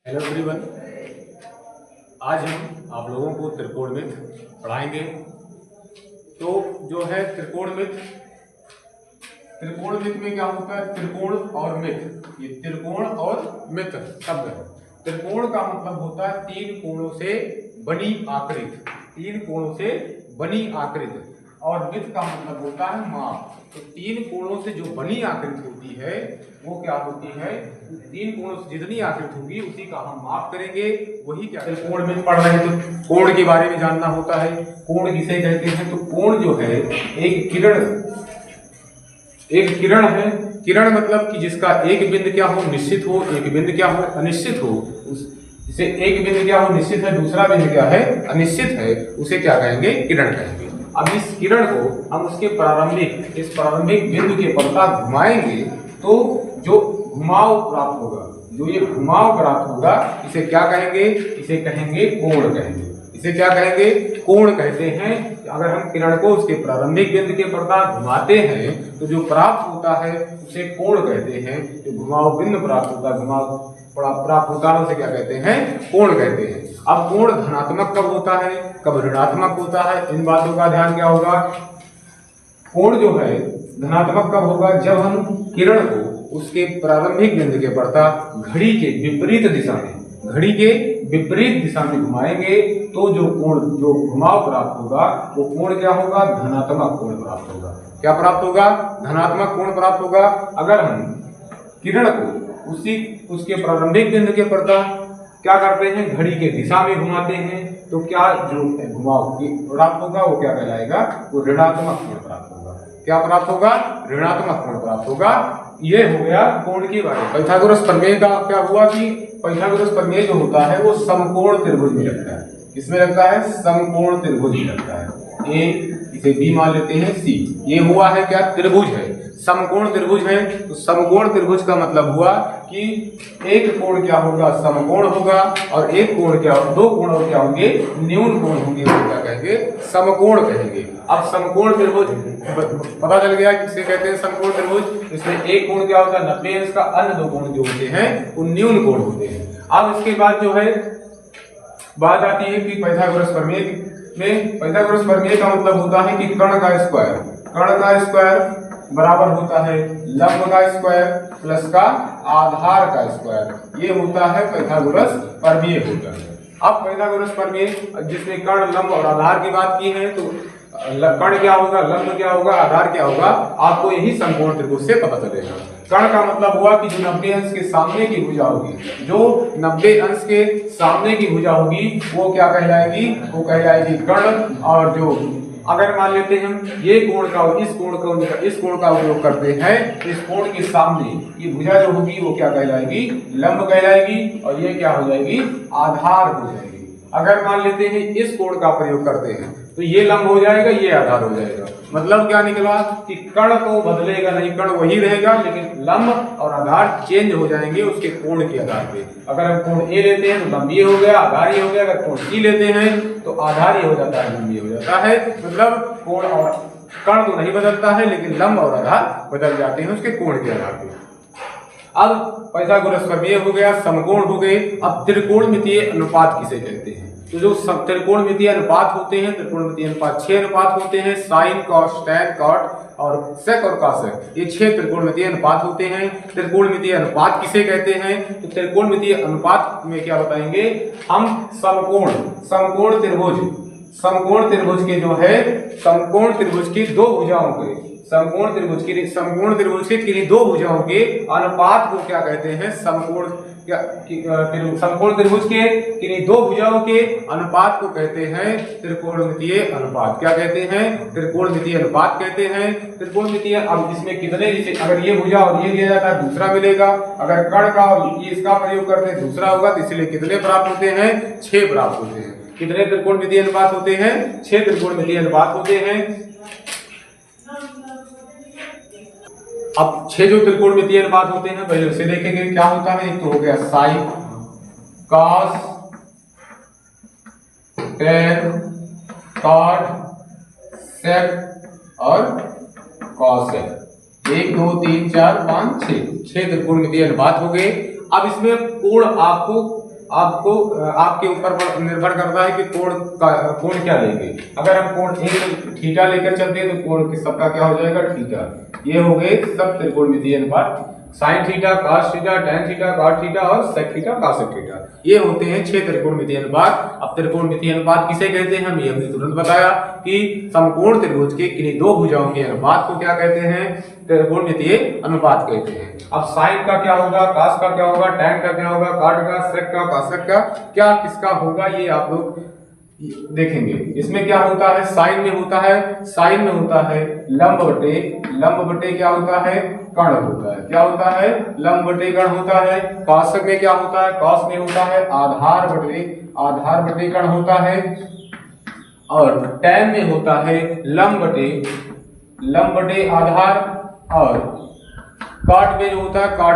Hello everyone. आज हम आप लोगों को त्रिकोणमिति पढ़ाएंगे। तो जो है त्रिकोणमिति में क्या होता है? त्रिकोण और मित, ये त्रिकोण और मित शब्द है। त्रिकोण का मतलब होता है तीन कोणों से बनी आकृति, तीन कोणों से बनी आकृति, और मित का मतलब होता है माप। तो तीन कोणों से जो बनी आकृति होती है वो क्या होती है? तीन कोणों से जितनी आकृति होगी उसी का हम माप करेंगे, वही क्या त्रिकोण में पढ़ रहे हैं। तो कोण के बारे में जानना होता है। कोण किसे कहते हैं? तो कोण जो है एक किरण है। किरण मतलब कि जिसका एक बिंदु क्या हो? निश्चित हो, एक बिंदु क्या हो? अनिश्चित हो। जैसे एक बिंदु क्या हो? निश्चित है, दूसरा बिंदु क्या है? अनिश्चित है, उसे क्या कहेंगे? किरण कहेंगे। अब इस किरण को हम उसके प्रारंभिक बिंदु के पश्चात घुमाएंगे तो जो घुमाव प्राप्त होगा, जो ये घुमाव प्राप्त होगा, इसे क्या कहेंगे? इसे कहेंगे कोण कहेंगे। इसे क्या कहेंगे? कोण कहते हैं। अगर हम किरण को उसके प्रारंभिक बिंदु के पश्चात घुमाते हैं तो जो प्राप्त होता है उसे कोण कहते हैं। जो घुमाव बिंदु प्राप्त होता है, घुमाव प्राप्त होता है, उसे क्या कहते हैं? कोण कहते हैं। अब कोण धनात्मक कब होता है, कब ऋणात्मक होता है, इन बातों का ध्यान क्या होगा। कोण जो है धनात्मक कब होगा? जब हम किरण को उसके प्रारंभिक बिंदु के पश्चात घड़ी के विपरीत दिशा में घुमाएंगे तो जो कोण, जो घुमाव प्राप्त होगा वो कोण क्या होगा? धनात्मक कोण प्राप्त होगा। क्या प्राप्त होगा? धनात्मक कोण प्राप्त होगा। अगर हम किरण को उसके प्रारंभिक बिंदु के पश्चात क्या करते हैं? घड़ी के दिशा में घुमाते हैं तो क्या जो घुमाव प्राप्त होगा वो क्या कहलाएगा? वो ऋणात्मक कोण प्राप्त होगा। क्या प्राप्त होगा? ऋणात्मक कोण प्राप्त होगा। ये हो गया कोण के बारे में। पाइथागोरस प्रमेय का क्या हुआ कि पाइथागोरस प्रमेय जो होता है वो समकोण त्रिभुज में लगता है। किसमें लगता है? समकोण त्रिभुज में लगता है। ए, इसे बी मान लेते हैं, सी। ये हुआ है क्या? त्रिभुज है, समकोण त्रिभुज है। तो समकोण त्रिभुज का मतलब हुआ कि एक कोण क्या होगा? समकोण होगा, और एक कोण क्या, दो कोण क्या होंगे? न्यून कोण होंगे, वो क्या कहेंगे? समकोण कहेंगे। अब समकोण त्रिभुज पता चल गया किसे कहते हैं? समकोण त्रिभुज। इसमें एक कोण क्या होता है? 90 अंश का, अन्य दो कोण जो होते हैं वो न्यून कोण होते हैं। अब इसके बाद जो है बात आती है कि पाइथागोरस प्रमेय का मतलब होता है कि कर्ण का स्क्वायर बराबर होता है लंब का स्क्वायर प्लस का आधार का स्क्वायर। ये होता है पाइथागोरस प्रमेय होता है। अब पाइथागोरस प्रमेय जिसमें कर्ण, लंब और आधार की बात की है, तो कर्ण क्या होगा, लंब क्या होगा, आधार क्या होगा, आपको यही समकोण त्रिभुज से पता चलेगा। कर्ण का मतलब हुआ कि जो 90 अंश के सामने की भुजा होगी, जो 90 अंश के सामने की भुजा होगी वो क्या कहलाएगी? वो कहलाएगी कर्ण। और जो अगर मान लेते हैं हम ये कोण का और इस कोण का उपयोग करते हैं, इस कोण के सामने ये भुजा जो होगी वो क्या कहलाएगी? लंब कहलाएगी, और ये क्या हो जाएगी? आधार हो जाएगी। अगर मान लेते हैं इस कोण का प्रयोग करते हैं तो ये लंब हो जाएगा, ये आधार हो जाएगा। मतलब क्या निकला कि कर्ण तो बदलेगा नहीं, कर्ण वही रहेगा, लेकिन लंब और आधार चेंज हो जाएंगे उसके कोण के आधार पे। अगर हम कोण ए लेते हैं तो लंब ये हो गया, आधार ये हो गया। अगर कोण सी लेते हैं तो आधार ये हो जाता है, लंब ये हो जाता है। मतलब कोण और कर्ण तो नहीं बदलता है, लेकिन लंब और आधार बदल जाते हैं उसके कोण के आधार पे। अब पाइथागोरस प्रमेय हो गया, समकोण हो गए। अब त्रिकोणमितीय अनुपात किसे कहते हैं? तो जो त्रिकोणमितीय अनुपात होते हैं, त्रिकोणमितीय अनुपात 6 अनुपात होते हैं। साइन, कॉस, टैन, कॉट और सेक और कासेक, ये 6 त्रिकोणमितीय अनुपात होते हैं। त्रिकोणमितीय अनुपात किसे कहते हैं? तो त्रिकोणमितीय अनुपात में क्या बताएंगे हम? समकोण त्रिभुज के जो है, समकोण त्रिभुज की दो भुजाओं के, समकोण त्रिभुज के किन्हीं दो भुजाओं के अनुपात को क्या कहते हैं? समकोण त्रिभुज के किन्हीं दो भुजाओं के अनुपात को कहते हैं त्रिकोणमितीय अनुपात। क्या कहते हैं? त्रिकोणमितीय अनुपात कहते हैं। त्रिकोणमितीय, अब इसमें कितने, जैसे अगर ये भुजा और ये दिया जाता है दूसरा मिलेगा, अगर कर्ण का और इसका प्रयोग करते हैं दूसरा होगा, तो इसलिए कितने प्राप्त होते हैं? 6 प्राप्त होते हैं। कितने त्रिकोणमितीय अनुपात होते हैं? 6 त्रिकोणमितीय अनुपात होते हैं। अब 6 जो त्रिकोणमितीय अनुपात होते हैं पहले उसे देखेंगे क्या होता है। एक तो हो गया साइन, कॉस, टैन, कॉट, सेक और कॉसेक। 1 2 3 4 5 6 त्रिकोणमितीय अनुपात हो गए। अब इसमें कोण आपको आपको आपके ऊपर निर्भर करता है कि कोण क्या लेंगे। अगर हम कोण थीटा लेकर चलते हैं तो कोण सबका क्या हो जाएगा, थीटा। ये हो गए सब त्रिकोणमितीय अनुपात, sine theta, cos theta, tan theta, cot theta और सेक थीटा, कॉसेक थीटा। ये होते हैं 6 त्रिकोणमितीय अनुपात। अब त्रिकोणमितीय अनुपात किसे कहते हैं, ये हमने तुरंत बताया कि समकोण त्रिभुज के किन्हीं दो भुजाओं के अनुपात को क्या कहते हैं, त्रिकोणमितीय अनुपात कहते हैं। अब साइन का क्या होगा, कॉस का क्या होगा, टैन का क्या होगा, कॉट का, सेक का, कॉसेक का क्या किसका होगा, ये आप लोग देखेंगे। इसमें क्या होता है, साइन में होता है लंब बटे क्या होता है, कर्ण होता है। क्या होता है, लंब बटे कर्ण होता है। कॉसेक में क्या होता है, कॉस में होता है आधार बटे कर्ण होता है। और टैन में होता है लंब बटे आधार। और कॉट में जो होता है, कॉट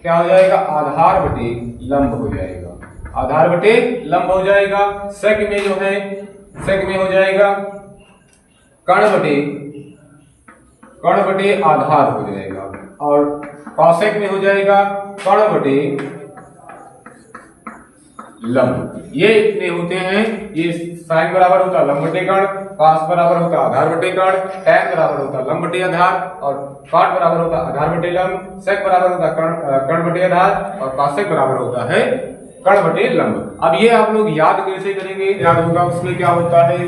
क्या हो जाएगा, आधार बटे लंब हो जाएगा, आधार बटे लंब हो जाएगा। सेक में जो है, सेक में हो जाएगा कर्ण बटे आधार हो जाएगा। और कॉसेक में हो जाएगा कर्ण बटे लंब। ये इतने होते हैं। ये साइन बराबर होता है लंब बटे कर्ण, कॉस बराबर होता है आधार बटे कर्ण, टैन बराबर होता है लंब बटे आधार, और कॉट बराबर होता है आधार बटे लंब, सेक बराबर होता है कर्ण बटे आधार, और कॉसेक बराबर होता है कर्ण बटे लंब। अब ये आप लोग याद कैसे करेंगे, याद होगा उसमें क्या होता है,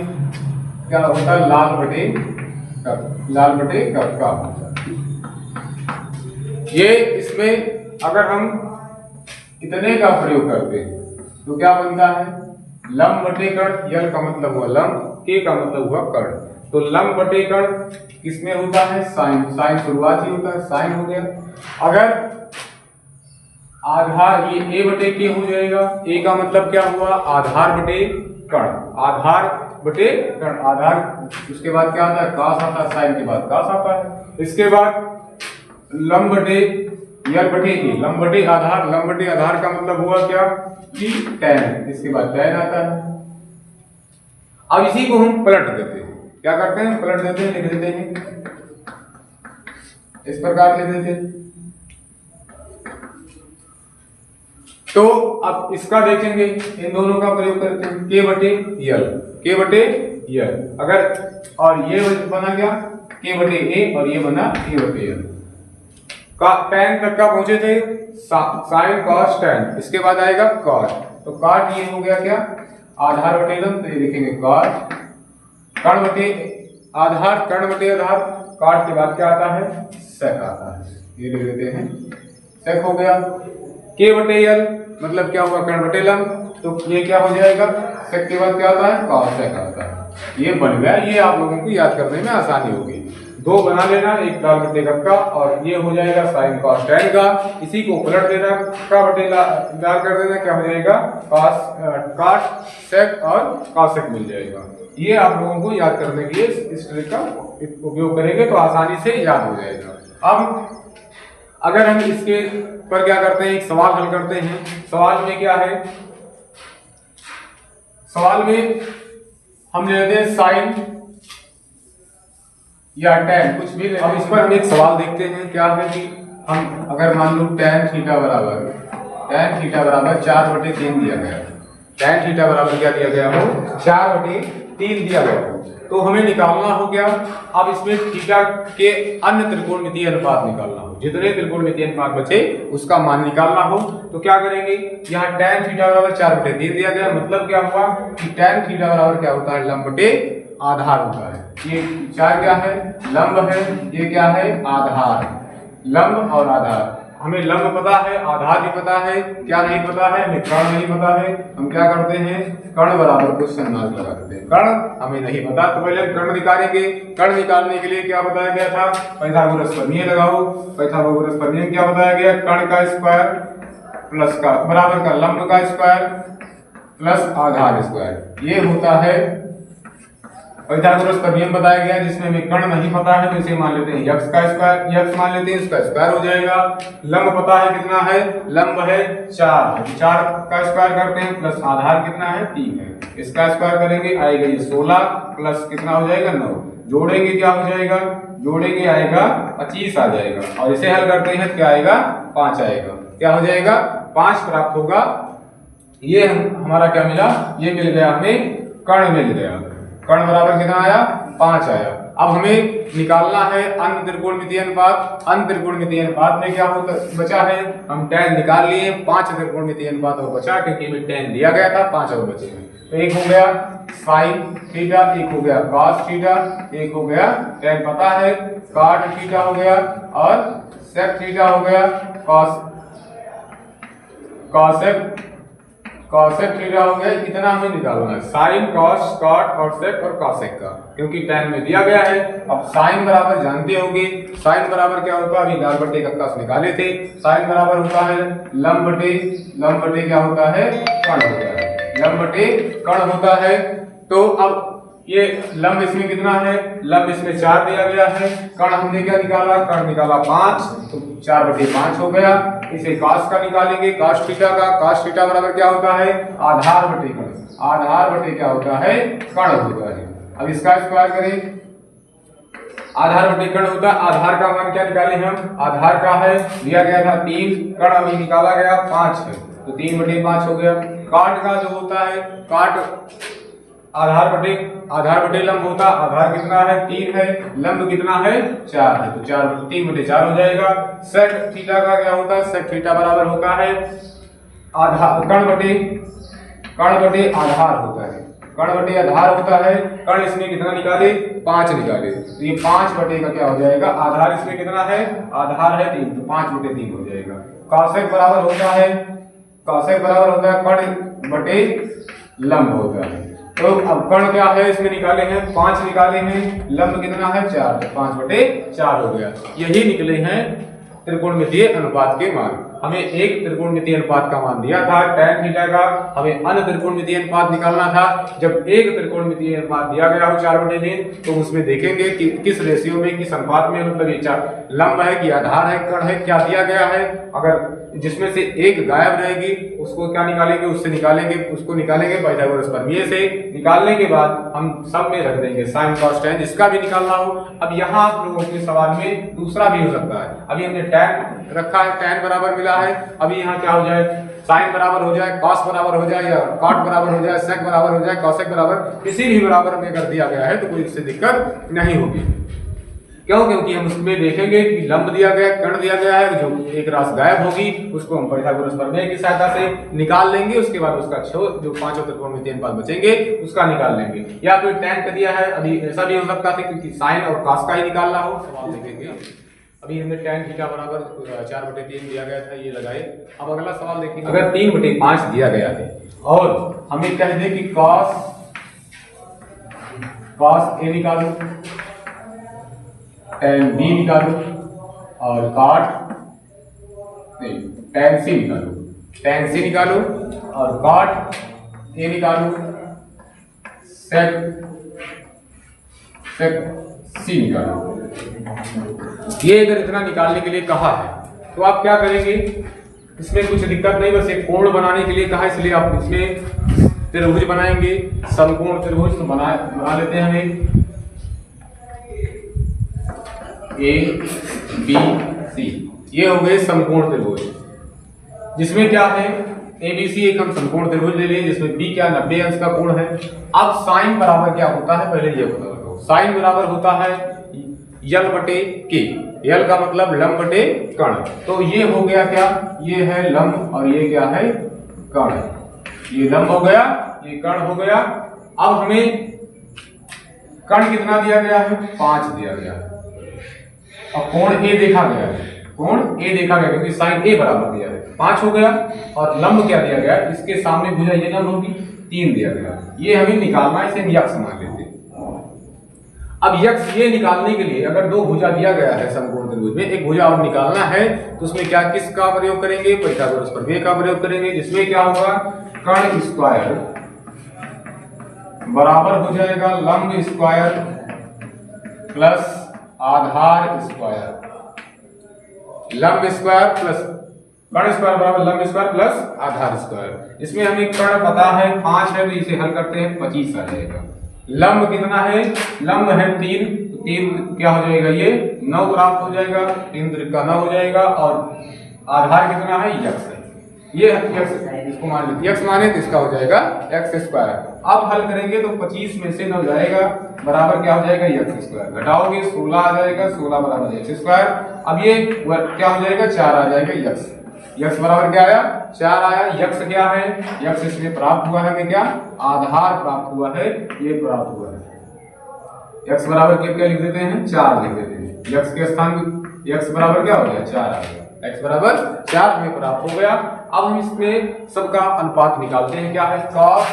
लाल बटे कप का। ये इसमें अगर हम इतने का प्रयोग करते हैं तो क्या बनता है, लंब बटे कर्ण। यल का मतलब हुआ लंब, के का मतलब हुआ कर्ण। तो लंब बटे कर्ण किसमें होता है, साइन शुरुआत ही होता है, साइन हो गया। अगर आधार, ये ए बटे के हो जाएगा। ए का मतलब क्या हुआ, आधार बटे कर्ण, आधार। उसके बाद क्या आता है, कॉस आता है, साइन के बाद कॉस आता है। इसके बाद लंब बटे यल बटे ए, लंब बटे आधार का मतलब हुआ क्या कि टैन। इसके बाद टैन आता है। अब इसी को हम पलट देते हैं। क्या करते हैं, पलट देते हैं, लिख देते हैं इस प्रकार लिख देते हैं। तो अब इसका देखेंगे, इन दोनों का प्रयोग करते हैं, के बटे यल। अगर और ये बना गया के बटे ए, और ये बना ए बटे यल। का टैन तक का पहुंचे थे, साइन कॉस टैन। इसके बाद आएगा कॉट। तो कॉट ये हो गया क्या, आधार बटे लंब। तो ये लिखेंगे कॉट, कर्ण बटे आधार, कॉट के बाद क्या आता है, सेक आता है। ये लिख देते हैं, सेक हो गया। के बटे यल मतलब क्या हुआ, कर्ण बटे लंब। तो ये क्या हो जाएगा, सेक के बाद क्या आता है, कॉसेक आता है। ये बन गया। ये आप लोगों को याद करने में आसानी होगी। दो बना लेना, एक लाल बटे कप का, और ये हो जाएगा साइन कॉस टैन का। इसी को पलट देना, का बटे लाल कर देना, क्या हो जाएगा, कॉट, सेक और कॉसेक मिल जाएगा। ये आप लोगों को याद करने के लिए इस ट्रिक का उपयोग करेंगे तो आसानी से याद हो जाएगा। अब अगर हम इसके पर क्या करते हैं, एक सवाल हल करते हैं। सवाल में क्या है, सवाल में हम ले लेते हैं साइन या टैन, कुछ भी। अब इस पर हम एक सवाल देखते हैं। क्या है कि हम अगर मान लो टैन थीटा बराबर 4/3 दिया गया, टैन थीटा बराबर क्या दिया गया हो, 4/3 दिया गया हो। तो हमें निकालना हो क्या, अब इसमें थीटा के अन्य त्रिकोणमितीय अनुपात निकालना हो। जितने त्रिकोणमितीय अनुपात बचे उसका मान निकालना हो तो क्या करेंगे, यहाँ टैन थीटा बराबर 4/3 दिया गया। मतलब क्या हुआ कि टैन थीटा बराबर क्या होता है, लंब बटे आधार होता है। ये 4 क्या है, लंब है, ये क्या है, आधार। लंब और आधार, हमें लंब पता है, आधार भी पता है, क्या नहीं पता है, हमें कर्ण नहीं पता है। हम क्या करते हैं, कर्ण बराबर क्वेश्चन मार्क लगा देते हैं। कर्ण हमें नहीं पता तो पहले कर्ण निकालेंगे। कर्ण निकालने के लिए क्या बताया गया था, पाइथागोरस प्रमेय लगाओ। पाइथागोरस प्रमेय क्या बताया गया, कर्ण का स्क्वायर प्लस का बराबर का लंब का स्क्वायर प्लस आधार स्क्वायर, ये होता है पाइथागोरस का नियम बताया गया। जिसमें हमें कर्ण नहीं पता है तो इसे मान लेते हैं यक्स का स्क्वायर, यक्स मान लेते हैं, इसका स्क्वायर हो जाएगा। लंब पता है कितना है, लंब है 4, 4 का स्क्वायर करते हैं प्लस आधार कितना है 3 है, इसका स्क्वायर करेंगे आएगा ये 16 प्लस कितना हो जाएगा 9, जोड़ेंगे क्या हो जाएगा, जोड़ेंगे आएगा 25 आ जाएगा। और इसे हल करते हैं क्या आएगा 5 आएगा, क्या हो जाएगा 5 प्राप्त होगा। ये हमारा क्या मिला, ये मिल गया हमें कर्ण मिल गया। कर्ण बराबर कितना आया, 5 आया। अब हमें निकालना है अंत त्रिकोणमितीय अनुपात। अंत त्रिकोणमितीय अनुपात में क्या होता बचा है, हम tan निकाल लिए, 5 त्रिकोणमितीय अनुपात और बचा क्योंकि हमें tan दिया गया था, 5 और बचे हैं। तो एक हो गया sin थीटा, एक हो गया cos थीटा, एक हो गया tan पता है, cot थीटा हो गया और sec थीटा हो गया, cosec थीटा हो गया। इतना हमें निकालना है, sin cos cot और sec और cosec का, क्योंकि tan में दिया गया है। अब sin बराबर जानते होंगे, sin बराबर क्या होता है, अभी लाल बट्टे का कस निकाले थे। sin बराबर होता है लंब बटे क्या होता है, कर्ण होता है, लंब बटे कर्ण होता है। तो अब ये लंब इसमें कितना है, लंब इसमें 4 दिया गया है, कर्ण हमने क्या निकाला, कर्ण निकाला 5, तो 4/5 हो गया। इसे cos का निकालेंगे, cos थीटा का, cos थीटा बराबर क्या होता है, आधार बटे कर्ण, आधार बटे क्या होता है, कर्ण होता है। अब इसका स्क्वायर करें, आधार बटे कर्ण होता है। आधार का मान क्या निकाले हम, आधार का है दिया गया था 3, कर्ण अभी निकाला गया 5 है, तो 3/5 हो गया। काट का जो होता है, काट आधार बटे लंब होता, आधार कितना है 3 है, लंब कितना है 4 है, तो 3/4 हो जाएगा। सेक थीटा का क्या होता है, सेक थीटा बराबर होता है आधार कर्ण बटे आधार होता है, कर्ण बटे आधार होता है। कर्ण इसमें कितना निकाले, 5 निकाले, तो ये 5 बटे का क्या हो जाएगा, आधार इसमें कितना है, आधार है 3, तो 5/3 हो जाएगा। cosec बराबर होता है, cosec बराबर होता है कर्ण बटे लंब होता है। तो अब कर्ण क्या है इसमें निकाले हैं, 5 निकाले हैं, लंब कितना है 4, तो 5/4 हो गया। यही निकले हैं त्रिकोणमितीय अनुपात के मान। हमें एक त्रिकोणमितीय अनुपात का मान दिया था tan थीटा का, हमें अन्य त्रिकोणमितीय अनुपात निकालना था। जब एक त्रिकोणमितीय अनुपात दिया गया हो 4/3, तो उसमें देखेंगे कि किस रेशियो में, किस अनुपात में, मतलब ये लंब है कि आधार है, कर्ण है, क्या दिया गया है। अगर जिसमें से एक गायब रहेगी उसको क्या निकालेंगे, उससे निकालेंगे, उसको निकालेंगे पाइथागोरस प्रमेय से। निकालने के बाद हम सब में रख देंगे sin cos tan, जिसका भी निकालना हो। अब यहाँ आप लोगों के सवाल में दूसरा भी हो सकता है, अभी हमने tan रखा है, tan बराबर मिला है, अभी यहाँ क्या हो जाए, sin बराबर हो जाए, cos बराबर हो जाए, या cot बराबर हो जाए, sec बराबर हो जाए, cosec बराबर, किसी भी बराबर में कर दिया गया है तो कोई इससे दिक्कत नहीं होगी। क्यों, क्योंकि हम उसमें देखेंगे कि लंब दिया गया, कर्ण दिया गया है, जो एक राशि गायब होगी उसको हम पाइथागोरस प्रमेय की सहायता से निकाल लेंगे। उसके बाद उसका जो 5 त्रिकोणमितीय अनुपात बचेंगे उसका निकाल लेंगे। या फिर tan का दिया है, अभी ऐसा भी हो सकता था क्योंकि sin और cos का ही निकालना हो। सवाल देखेंगे, अभी हमने tan थीटा बराबर 4/3 दिया गया था, ये लगाए। अब अगला सवाल देखेंगे, अगर 3/5 दिया गया है और हमें कह दे कि cos a निकालो, tan b निकालो और tan c निकालो और cot a निकालो, sec c निकालो। ये अगर इतना निकालने के लिए कहा है तो आप क्या करेंगे, इसमें कुछ दिक्कत नहीं, बस एक कोण बनाने के लिए कहा, इसलिए आप इसमें त्रिभुज बनाएंगे, समकोण त्रिभुज। तो बना लेते हैं हम A B C, ये हो गए समकोण त्रिभुज, जिसमें क्या है ABC एक हम समकोण त्रिभुज ले लिए, जिसमें B क्या 90 अंश का कोण है। अब sin बराबर क्या होता है, पहले ये पता लगाओ। sin बराबर होता है यल बटे के, यल का मतलब लंब बटे कर्ण। तो ये हो गया क्या, ये है लंब और ये क्या है कर्ण, ये लंब हो गया, ये कर्ण हो गया। अब हमें कर्ण कितना दिया गया है, 5 दिया गया है। अब कोण A देखा गया है, कोण A देखा गया क्योंकि sin A बराबर दिया है, 5 हो गया। और लंब क्या दिया गया, इसके सामने भुजा ये लंब होगी, 3 दिया गया। ये हमें निकालना है, इसे यक्ष मान लेते हैं। अब यक्ष ये निकालने के लिए अगर 2 भुजा दिया गया है समकोण त्रिभुज में, एक भुजा और निकालना है, तो उसमें क्या किसका प्रयोग करेंगे, पाइथागोरस प्रमेय का प्रयोग करेंगे। जिसमें क्या होगा, कर्ण स्क्वायर बराबर हो जाएगा लंब स्क्वायर प्लस आधार स्क्वायर, लंब स्क्वायर प्लस कर्ण स्क्वायर बराबर लंब स्क्वायर प्लस आधार स्क्वायर। इसमें हमें कर्ण पता है 5 है, तो इसे हल करते हैं 25 आ जाएगा। लंब कितना है, लंब है 3, तो 3 क्या हो जाएगा, ये 9 प्राप्त हो जाएगा, 3 त्रिका 9 हो जाएगा। और आधार कितना है, यक्ष है, ये यक्ष इसको मान लीजिए x माने तो इसका हो जाएगा x स्क्वायर। अब हल करेंगे तो 25 में से 9 जाएगा, बराबर क्या हो जाएगा x स्क्वायर। घटाओगे 16 आ जाएगा, 16 बराबर x स्क्वायर। अब ये क्या हो जाएगा 4 आ जाएगा x बराबर क्या आया 4 आया। x क्या है, x इसमें प्राप्त हुआ है हमें क्या, आधार प्राप्त हुआ है, ये प्राप्त हुआ है। x बराबर क्या लिख देते हैं 4 लिख देते हैं। x के स्थान x बराबर क्या हो गया 4 आ गया, x बराबर 4 हमें प्राप्त हो गया। अब हम इसमें सबका अनुपात निकालते हैं, क्या है cos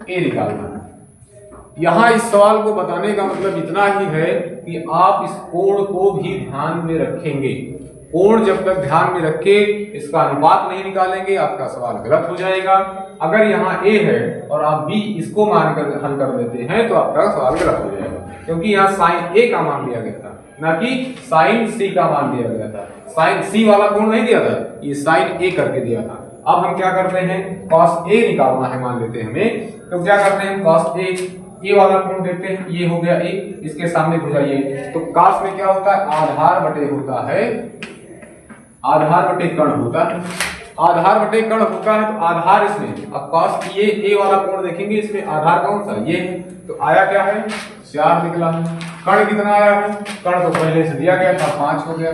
a निकालना है। यहाँ इस सवाल को बताने का मतलब इतना ही है कि आप इस कोण को भी ध्यान में रखेंगे। कोण जब तक ध्यान में रखे इसका अनुपात नहीं निकालेंगे आपका सवाल गलत हो जाएगा। अगर यहाँ a है और आप b इसको मानकर हल कर देते हैं तो आपका सवाल गलत हो जाएगा, क्योंकि यहाँ sin a का मान दिया गया था, ना कि sin c का मान दिया गया था। sin c वाला कोण नहीं दिया था, ये sin a करके दिया था। अब हम क्या करते हैं cos a निकालना है मान लेते हैं हमें, तो क्या करते हैं cos a वाला कोण देखते हैं, ये हो गया a, इसके सामने भुजा ये। तो cos में क्या होता है आधार बटे होता है, आधार बटे कर्ण होता है, आधार बटे कर्ण होता है। तो आधार इसमें अब cos ये a वाला कोण देखेंगे, इसमें आधार कौन सा ये, तो आया क्या है 4 निकला है। कर्ण कितना आया है, कर्ण तो पहले से दिया गया था 5 हो गया।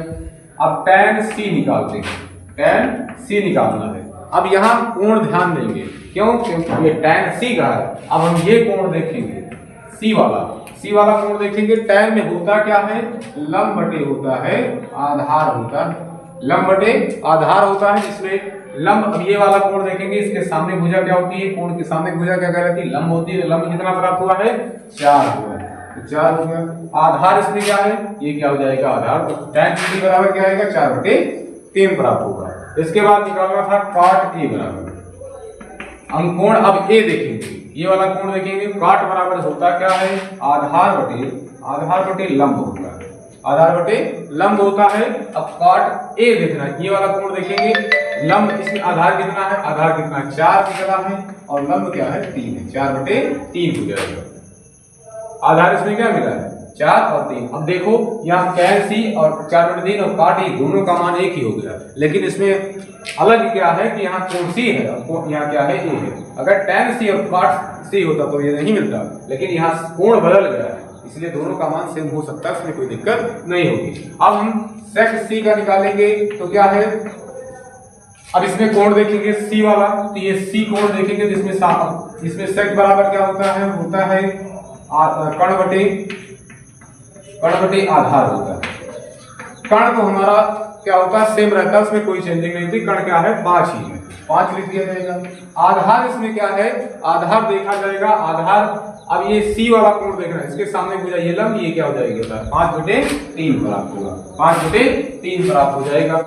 अब tan c निकालते हैं, tan c निकालना है। अब यहाँ कोण ध्यान देंगे, क्यों, क्योंकि ये tan c का है। अब हम ये कोण देखेंगे c वाला कोण देखेंगे। tan में होता क्या है लंब बटे होता है आधार होता है, लंब बटे आधार होता है, जिसमें लंब। अब ये वाला कोण देखेंगे, इसके सामने भुजा क्या होती है, कोण के सामने भुजा क्या कहलाती है लंब होती है। लंब कितना प्राप्त हुआ है 4 हुआ है, तो 4 हो गया। आधार इसमें क्या है, ये क्या हो जाएगा आधार, तो tan c बराबर क्या आएगा 4/3 प्राप्त होगा। इसके बाद निकालना था cot a बराबर, हम कोण अब a देखेंगे, ये वाला कोण देखेंगे, cot बराबर होता क्या है आधार बटे लंब होता है, आधार बटे लंब होता है। अब cot a देखना है, ये वाला कोण देखेंगे, लंब इसमें आधार कितना है, आधार कितना 4 निकला है, और लंब क्या है 3 है, 4/3 हो जाएगा। आधार इसमें क्या मिला है 4 और 3। अब देखो यहाँ tan c और 4/3 और cot a दोनों का मान एक ही हो गया, लेकिन इसमें अलग क्या है कि यहाँ कोण c है और यहाँ क्या है a है। अगर tan c और cot c होता तो ये नहीं मिलता, लेकिन यहाँ कोण बदल गया है, इसलिए दोनों का मान सेम हो सकता है, इसमें कोई दिक्कत नहीं होगी। अब हम sec c का निकालेंगे, तो क्या है, अब इसमें कोण देखेंगे c वाला, तो ये c कोण देखेंगे, तो इसमें sec बराबर क्या होता है कर्ण बटे आधार होता है। कर्ण तो हमारा क्या होता है सेम रहता है, उसमें कोई चेंजिंग नहीं होती। कर्ण क्या है 5 ही है, 5 लिख दिया जाएगा। आधार इसमें क्या है, आधार देखा जाएगा, आधार अब ये c वाला कोण देखना है, इसके सामने भुजा ये लंब, ये क्या हो जाएगा 5/3 प्राप्त होगा, 5/3 प्राप्त हो जाएगा।